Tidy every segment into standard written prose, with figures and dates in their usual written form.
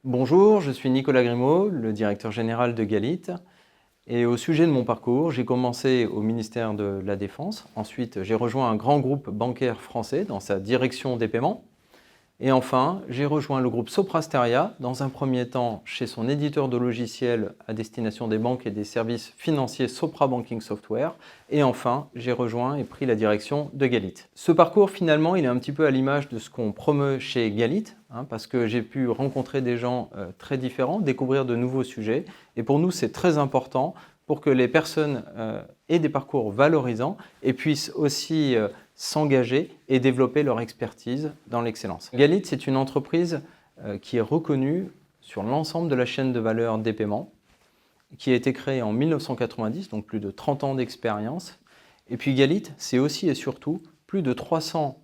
Bonjour, je suis Nicolas Grimaud, le directeur général de Galit. Et au sujet de mon parcours, j'ai commencé au ministère de la Défense. Ensuite, j'ai rejoint un grand groupe bancaire français dans sa direction des paiements. Et enfin, j'ai rejoint le groupe Soprasteria, dans un premier temps chez son éditeur de logiciels à destination des banques et des services financiers Sopra Banking Software. Et enfin, j'ai rejoint et pris la direction de Galit. Ce parcours, finalement, il est un petit peu à l'image de ce qu'on promeut chez Galit, parce que j'ai pu rencontrer des gens très différents, découvrir de nouveaux sujets. Et pour nous, c'est très important pour que les personnes aient des parcours valorisants et puissent aussi s'engager et développer leur expertise dans l'excellence. Galit, c'est une entreprise qui est reconnue sur l'ensemble de la chaîne de valeur des paiements, qui a été créée en 1990, donc plus de 30 ans d'expérience. Et puis Galit, c'est aussi et surtout plus de 300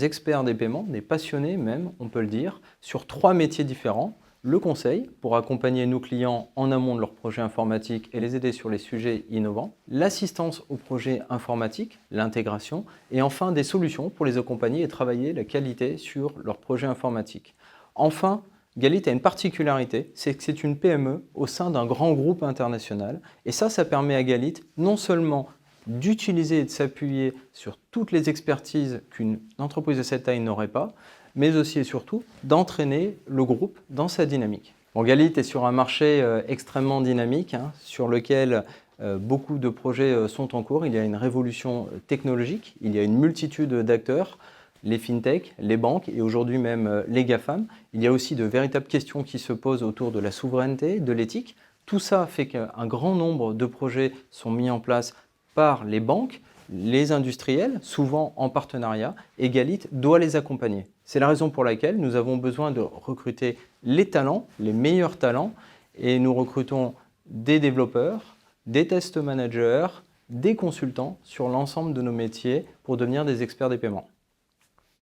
experts des paiements, des passionnés même, on peut le dire, sur 3 métiers différents. Le conseil, pour accompagner nos clients en amont de leurs projets informatiques et les aider sur les sujets innovants. L'assistance aux projets informatiques, l'intégration. Et enfin, des solutions pour les accompagner et travailler la qualité sur leurs projets informatiques. Enfin, Galit a une particularité, c'est que c'est une PME au sein d'un grand groupe international. Et ça permet à Galit non seulement d'utiliser et de s'appuyer sur toutes les expertises qu'une entreprise de cette taille n'aurait pas, mais aussi et surtout d'entraîner le groupe dans sa dynamique. Galit est sur un marché extrêmement dynamique, sur lequel beaucoup de projets sont en cours. Il y a une révolution technologique, il y a une multitude d'acteurs, les fintech, les banques et aujourd'hui même les GAFAM. Il y a aussi de véritables questions qui se posent autour de la souveraineté, de l'éthique. Tout ça fait qu'un grand nombre de projets sont mis en place par les banques, les industriels, souvent en partenariat, et Galit doit les accompagner. C'est la raison pour laquelle nous avons besoin de recruter les talents, les meilleurs talents, et nous recrutons des développeurs, des test managers, des consultants sur l'ensemble de nos métiers pour devenir des experts des paiements.